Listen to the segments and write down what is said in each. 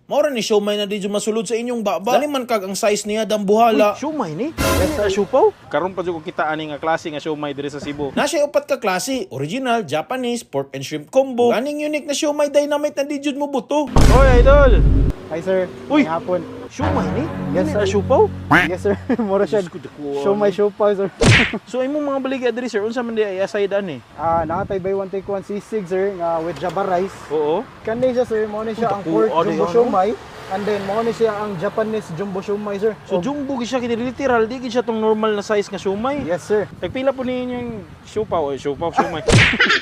Maura ni siomay na di dyan masulod sa inyong baba. Dali man kag ang size niya dang buhala. Siomay ni? Yes, sa siupaw? Karon pa dyan ko kita ani nga klase nga siomay diri sa Cebu. Na siya upat ka klase, original, Japanese, pork and shrimp combo. Ganing unique na siomay dynamite na di dyan mo buto. Oy, idol! Hi sir, Uy! ngayong hapon. Siomay ni? Yes, Sa sir. siupaw? Yes sir, mura siya. Show my show pa sir. So imong mga baligya diri sir, unsa man di ay aside ani? Nakatay by one take one sisig sir, nga with java rice. Oo. Kanay siya sir, mo ni siya ang Uy, pork ano jumbo yan, siomay. And then mo ni siya ang Japanese jumbo siomay sir. So jumbo gid siya kini literal, di gid siya tong normal na size nga siomay. Yes sir. Tagpila po ninyo yung siupaw, siomay.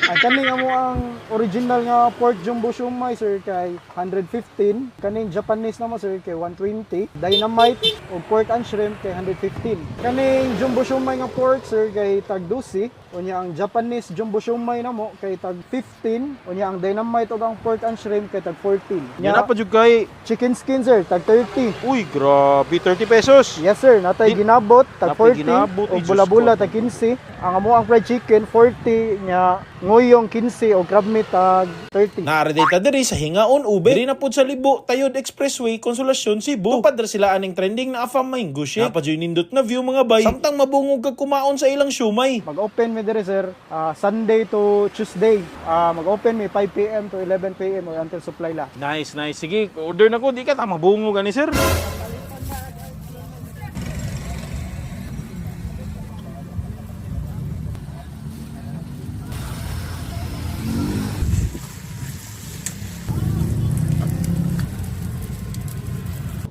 Ang kaning amo ang original nga pork jumbo siomay sir kay 115. Kaning Japanese naman sir kay 120. Dynamite o pork and shrimp kay 115. Kaning jumbo siomay nga pork sir kay tag 12. Unya ang Japanese jumbo siomay namo kay tag 15. Unya ang dynamite o ang pork and shrimp kay tag 14. Yan na pa jud kay. Chicken skin sir tag 30. Uy, grabe 30 pesos. Yes sir, natay ginabot tag Natay 40 ginabot, o Diyos bula-bula ko. tag 15. Ang amo ang fried chicken 40 nya ngoyong 15 o crab meat tag 30. Naaredata diri sa Hingaon Ube. Diri na pud sa Libo, Tayod Expressway, Consolacion, Cebu. Tupad ra sila aning trending na afam mango shake. Napadyoy nindot na view mga bay. Samtang mabungog kag kumaon sa ilang siomay. Mag-open mi dire sir Sunday to Tuesday. Mag-open mi 5 PM to 11 PM or until supply la. Nice. Sige, order na ko. Di ka tama bungo gani sir.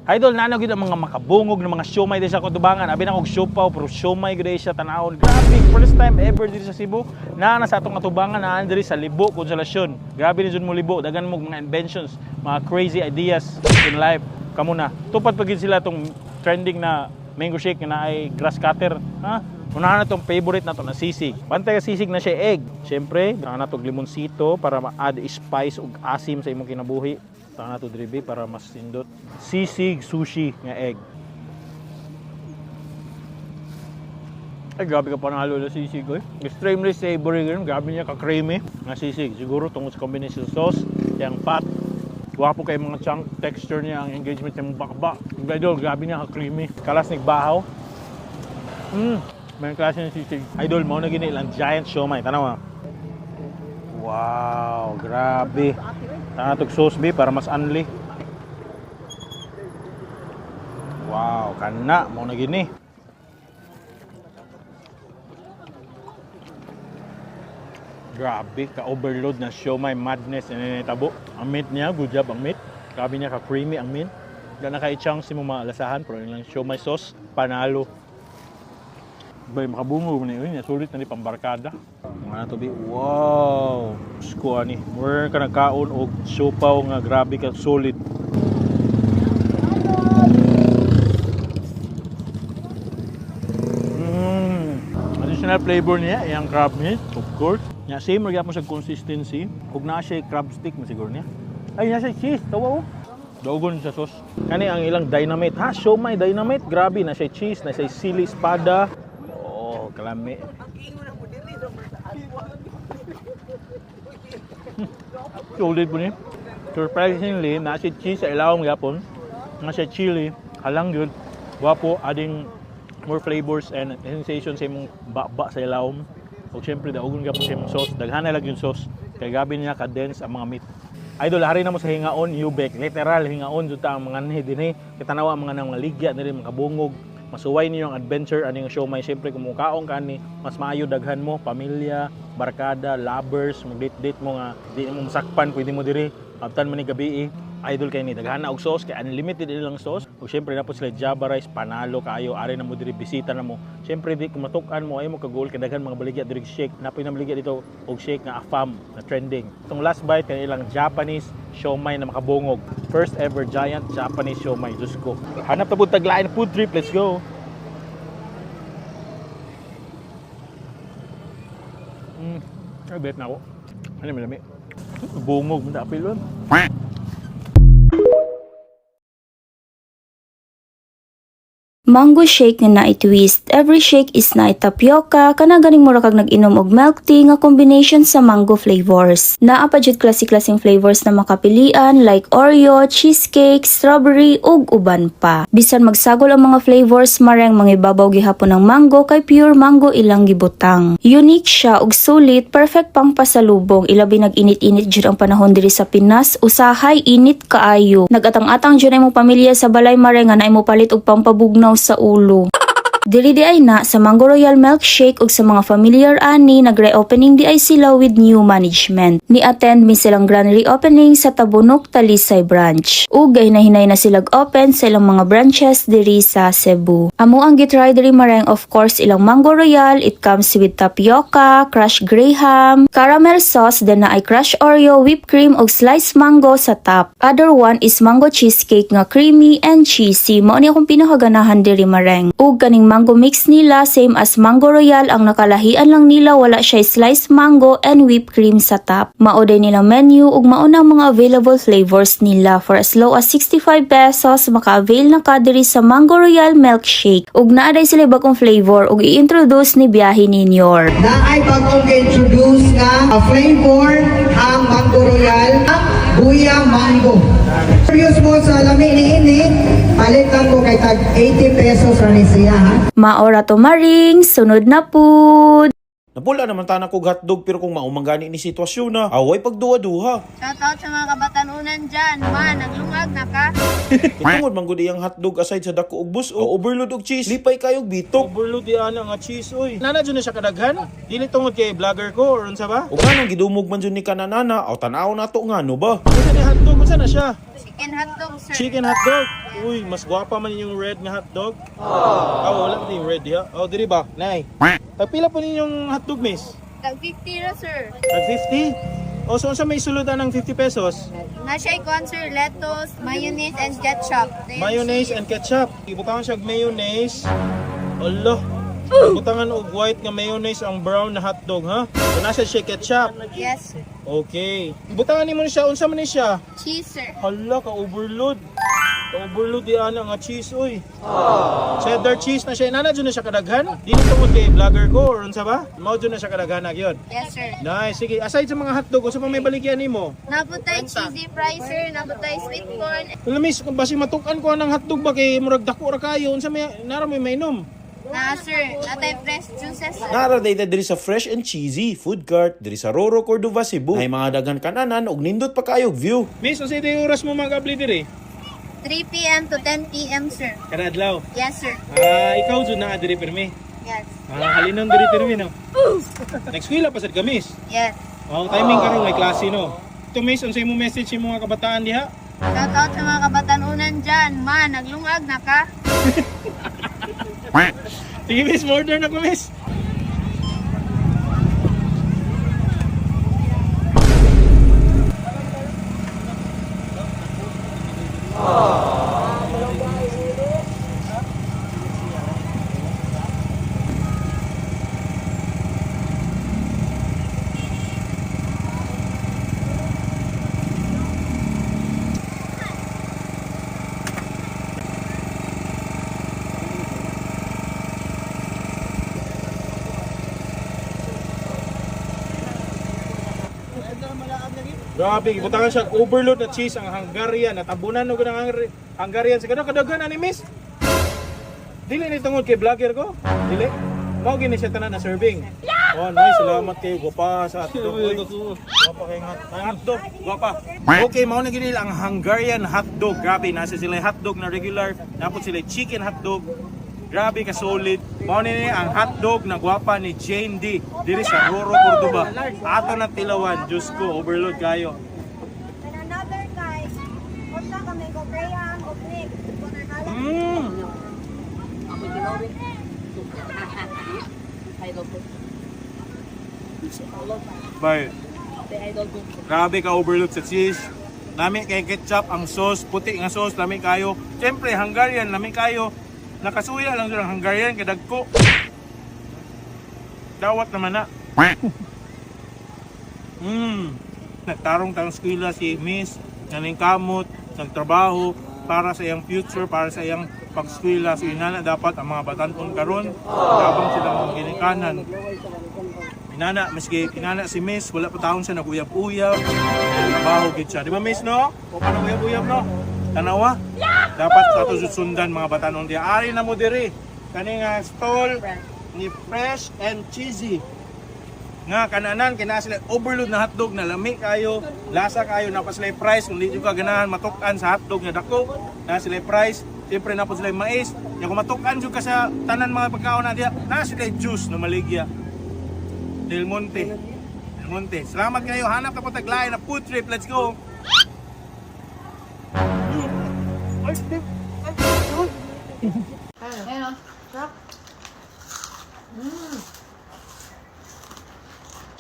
Idol, nano gid ang mga makabungog ng mga siomay diri sa Cotabangan. Abi na og siopaw pero siomay gid siya tanawon. Grabe, first time ever diri sa Cebu. Na sa atong Cotabangan na diri sa Libo, Consolacion. Grabe ni jud mo Libo, dagan mo mga inventions, mga crazy ideas in life. Kamo na. Tupad pa gid sila tong trending na mango shake na ay grass cutter, ha? Unahan na itong favorite na to na sisig. Pantay ka sisig na siya egg. Siyempre, unahan na itong limonsito para ma-add spice ug asim sa imong kinabuhi. Unahan na ito dribi para mas sindot. Sisig sushi nga egg. Ay, grabe ka panalo na sisig ko eh. Extremely savory ganun. Grabe niya ka-creamy na sisig. Siguro tungkol sa combination sauce, yung fat. Wapo kay mga chunk texture niya, ang engagement niya mong bakba. Idol, grabe niya ka-creamy. Kalas nagbahaw. May klase ng sisig. Idol, mo na gini ilang giant siomay. Tanaw. Wow, grabe. Tanaw tog sauce be para mas unli. Wow, kana mo na gini. Grabe, ka-overload na siomay madness na tabo. Ang meat niya, good job ang meat. Grabe niya ka-creamy ang meat. Dahil naka-i-chunks mo maalasahan, pero yung siomay sauce, panalo. Bay, makabungo na yun. Sulit na ni pambarkada. Mga na to be, wow! Sko ani. More ka nagkaon o siopaw nga grabe ka solid. Additional flavor niya, yung crab meat, of course. Nya same ra mo sa consistency. Kung na siya crab stick mo siguro niya. Ay, nasa cheese, tawa oh. Dogon sa sauce. Kani ang ilang dynamite. Ha, siomay dynamite. Grabe na siya cheese, na siya sili espada. Oh, kalami. Solid po niya. Surprisingly, na siya cheese sa ilawang yapon. Na siya chili. Halang yun. Wapo, adding more flavors and sensations sa imong baba sa ilawom. O syempre, daogon ka po sa imong sauce. Daghan na lang yung sauce. Kaya gabi niya ka-dense ang mga meat. Idol, hari na mo sa Hingaon, Ubek. Literal, Hingaon, dito ang mga nahidin eh. Kitanawa ang mga ligya na rin, mga bungog. Masuway niyo ang adventure, aning siomay. Siyempre, kung mukaong ka ni, mas maayo daghan mo, pamilya, barkada, lovers, mag-date-date mo nga. Di mo masakpan, pwede mo diri. Kaptan mo ni gabi eh. Idol kayo ni, daghan na og sauce, kaya unlimited nilang sauce. O siyempre na po sila Java rice, panalo kayo, ari na mo diri, bisita na mo. Siyempre di kung matukan mo, ay mo kagol, kadaghan mga baligya diri shake. Napoy na baligya dito og shake nga afam na trending. Itong last bite kanilang Japanese siomay na makabungog. First ever giant Japanese siomay, Diyos ko. Hanap na po taglain food trip, let's go. Ay, bet na ako. Ano yung malami? Bungog, mandapil yun. mango shake nga naay twist. Every shake is naay tapioca, kana ganing mura kag nag-inom og milk tea nga combination sa mango flavors. Naa pa jud klase-klaseng flavors na makapilian like Oreo, cheesecake, strawberry ug uban pa. Bisan magsagol ang mga flavors, mareng mangibabaw gihapon ng mango kay pure mango ilang gibutang. Unique siya ug sulit, perfect pang pasalubong. Ilabi nag-init-init jud ang panahon diri sa Pinas, usahay init kaayo. Nagatang-atang jud imong pamilya sa balay mareng nga naay mo palit og pampabugnaw sa ulo. Dili di ay na sa Mango Royal Milkshake ug sa mga familiar ani nagre-opening di ay sila with new management. Ni-attend mi silang grand reopening sa Tabunok, Talisay branch. Ug gahinay na silang open sa ilang mga branches diri sa Cebu. Amo ang gitry diri mareng of course ilang Mango Royal, it comes with tapioca, crushed graham, caramel sauce, then na ay crushed Oreo, whipped cream ug sliced mango sa top. Other one is mango cheesecake nga creamy and cheesy. Mao ni akong pinakaganahan diri mareng. Ug kaning mango mix nila same as Mango Royal, ang nakalahian lang nila wala siya sliced mango and whipped cream sa top. Mao day nilang menu ug mao na ang mga available flavors nila. For as low as 65 pesos maka-avail na ka diri sa Mango Royal Milkshake. Ug naa day sila bagong flavor ug i-introduce ni biyahe ninyo. Na ay bagong introduce nga flavor ang Mango Royal, ang Buya Mango. Serious mo sa lami ni ini, palit lang ko kay tag 80 pesos ra ni siya ha. Maora to maring, sunod na pud. Napula naman tanan kog hotdog pero kung maumang ni sitwasyon na, away pagduwa-duha. Shoutout sa mga kabatanunan dyan. Man, naglungag na ka. Itungod man gud iyang hotdog aside sa dako ug bus o overload og cheese. Lipay kayog bitok. Overload di ana nga cheese oy. Nana jud na siya kadaghan. Dili tungod kay vlogger ko or unsa ba? Ug kanang gidumog man jud ni kananana, aw tan-aw nato ngano ba? Unsa ni hotdog unsa na siya? Chicken hotdog, sir. Chicken hotdog. Uy, mas gwapa man yung red nga hotdog. Wala pa yung red ya. Oh, diri ba? Nay. Pila po ninyong hotdog, miss? Tag 50 ra, sir. Tag 50? O, so unsa may suludan ng 50 pesos? Na siya ikon, sir, lettuce, mayonnaise, and ketchup. Mayonnaise and ketchup. Ibutangan siya og mayonnaise. Allah. Ibutangan og white nga mayonnaise ang brown na hotdog, ha? So, nasa siya ketchup. Yes, sir. Okay. Ibutangan ni mo siya. Unsa man ni siya? Cheese, sir. Hala, ka-overload. Ka-overload di ana nga cheese, oy. Cheddar cheese na siya. Nana dyan na siya kadaghan? Di na tungod kay vlogger ko or unsa ba? Mao dyan na siya kadaghan yun. Yes, sir. Nice. Sige, aside sa mga hotdog, unsa pa may baligyan nimo? Naputay cheesy fries, sir. Naputay sweet corn. Alam miss, kung basi matukan ko ng hotdog ba kay murag dako ra kayo, unsa may nara may mainom? Na, sir. Natay fresh juices, sir. Nara-dated diri sa Fresh and Cheesy Food Cart diri sa Roro, Cordova, Cebu. Ay mga dagan kananan ug nindot pa kayog view. Miss, unsa day oras mo magabli diri? 3 p.m. to 10 p.m., sir. Kada adlaw. Yes, sir. Ikaw jud na diri permi. Yes. Halinon diri permi no. Next week pa sad kamis. Yes. Oh, timing karon may klase no. Ito miss, unsa imong message sa mga kabataan diha? Shoutout sa mga kabatanunan dyan. Man, naglungag na ka. Sige miss, order na ko miss. Grabe, ibutangan siya overload na cheese ang Hungarian at tabunan no ng Hungarian sa kadaghan ani miss. Dili ni tungod kay vlogger ko. Dili. Mao gini siya tanan na serving. Oh, nice, salamat kay gwapa sa hotdog. Gwapa kay hotdog, gwapa. Okay, mao na gini ang Hungarian hotdog. Grabe, nasa sila hotdog na regular, napot sila chicken hotdog. Grabe ka solid. Mao ni ang hotdog na gwapa ni Jane D diri sa Roro, Cordova. Ato na tilawan, Diyos ko, overload kayo. And another guys, punta kami go Graham, go Nick. Bye. Grabe ka overload sa cheese. Lami kay ketchup ang sauce, puti nga sauce, lami kayo. Siyempre, Hungarian, lami kayo. Nakasuya lang silang Hungarian, kadagko. Dawat naman na. Nagtarong-tarong skwila si Miss, naning kamot, nagtrabaho para sa iyang future, para sa iyang pag-eskwela. So inana dapat ang mga batanon karon dabang sila mga ginikanan. Inana, maski inana si Miss, wala pa taon siya naguyab-uyab. Baho gid siya. Di ba Miss no? O pa naguyab-uyab no? Tanawa? Dapat ato sundan mga batanon diya. Ari na mo diri. Kani nga stall ni fresh and cheesy. Nga kananan kina sila overload na hotdog na lami kayo, lasa kayo na pa sila price kung di ka ganahan matukan sa hotdog nga dako na sila price. Siyempre na po sila mais. Ya kung matukan jud ka sa tanan mga pagkaon na diya, na sila juice na maligya. Del Monte. Del Monte. Salamat kayo. Hanap ka po taglayan na food trip. Let's go. Ayun o. Sarap.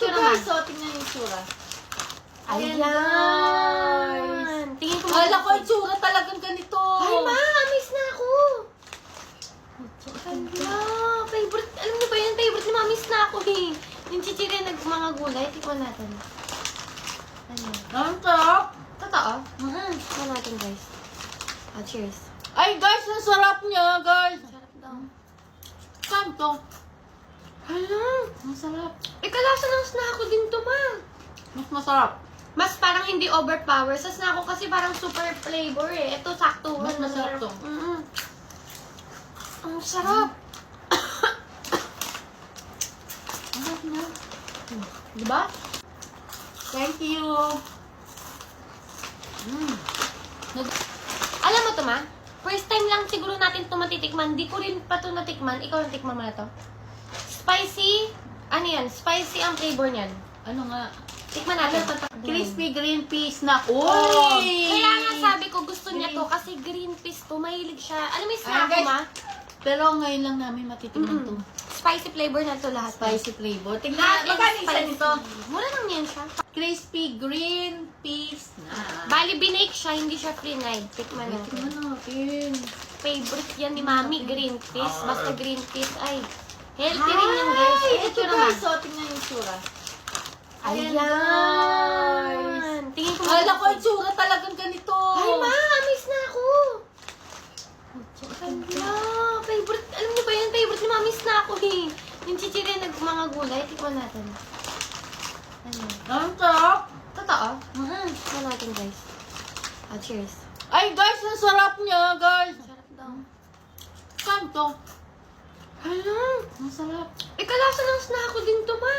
Guys, so tingnan yung tsura. Ayan! Tingin ko Kala ko yung tsura talagang ganito. Ay, ma! Miss na ako! Ala! Favorite, alam niyo ba yun? Favorite ni Miss na ako eh. Yung chichirya ng mga gulay, tikman natin. Ano? Ang sarap. Totoo? Tikman natin guys. Cheers. Ay guys, ang sarap niya guys. Sarap daw. Saan to? Hala! Ang sarap. Ikalasa ng snacko din to, ma. Mas masarap. Mas parang hindi overpower. Sa snacko kasi parang super flavor eh. Ito sakto. Mas masarap to. Ang sarap. Ang sarap niya. Diba? Thank you. Alam mo to, ma? First time lang siguro natin ito matitikman. Di ko rin pa ito natikman. Ikaw natikman mo na to. Spicy. Ano yan? Spicy ang flavor niyan. Ano nga? Tikman natin. Crispy green peas na. Oh! Uy! Kaya nga sabi ko gusto niya to kasi green peas to. Mahilig siya. Alam mo yung Ayan, snack guys. ma? Pero ngayon lang namin matitignan to. Spicy flavor na to lahat. Spicy flavor. Tingnan, Lahat magkano isa spicy. nito? Mura lang yan siya. Crispy green peas na. Bali, binake siya. Hindi siya free-night. Tikman natin. Tingnan natin. Favorite yan ni Mami, green peas. Basta green peas. Ay, healthy rin yan guys. Ay, ito naman. So, tingnan yung tsura. Ayan! Tingin ko Kala ko yung tsura talagang ganito. Ay, ma! Miss na ako! Hala! Favorite, alam niyo ba yun? Favorite ni Ma, miss na ako eh. Yung chichirya ng mga gulay, tikman natin. Ano? Ang sarap. Totoo? Tikman natin guys. Cheers. Ay guys, ang sarap niya guys. Sarap daw. Saan to? Hala! Ang sarap. Ikalasa ng snacko din to, ma.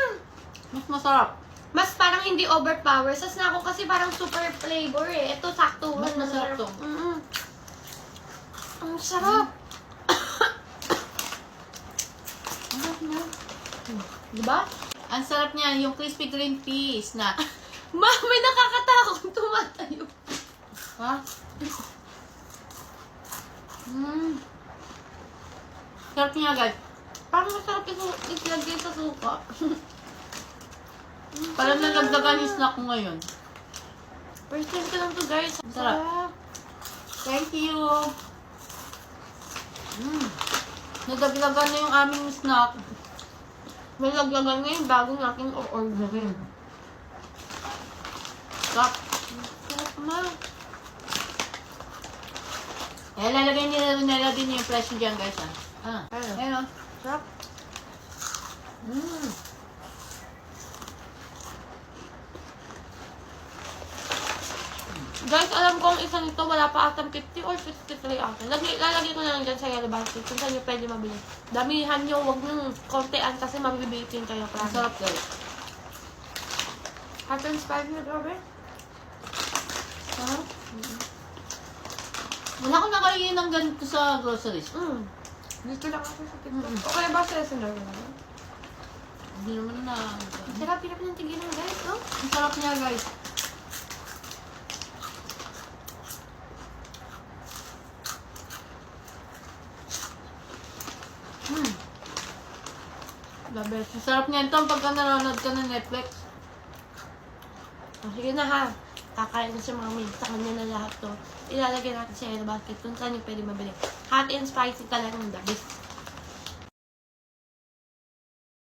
Mas masarap. Mas parang hindi overpower. Sa snacko kasi parang super flavor eh. Ito sakto. Mas masarap to. Ang sarap. Ang sarap niya. Diba? Ang sarap niya, yung crispy green peas na. Ma, may nakakatakot tumatayo. Ha? Sarap niya guys. Parang masarap itlagay sa suka. Parang nalagdagan yung snack ko ngayon. First time ko lang to guys. Ang Sarap. Thank you. Nagdagdagan na yung aming snack. May laglagan ngayon bago natin o-orderin. Sarap. Sarap ma. Eh, lalagay nila din yung presyo dyan guys ha. Ano? Ayun o. Sarap. Guys, alam ko ang isa nito wala pa atang 50 or 53 ata. Lalagay ko na lang dyan sa yellow basket kung saan nyo pwede mabili. Damihan nyo, huwag nyo kontean kasi mabibitin kayo. Ang sarap guys. Hot and spicy na grabe. Sarap. Wala akong nakaingin ng ganito sa groceries. Dito lang ako sa TikTok. Okay ba sa SNR naman? Hindi naman na. Sarap, hirap ng tigilan guys, no? Ang sarap niya guys. The best. Ang sarap niya ito pagka nanonood ka ng Netflix. Sige na ha. Kakain na si Mami. Sa kanya na lahat to. Ilalagay natin sa yellow basket kung saan yung pwede mabili. Hot and spicy talagang the best.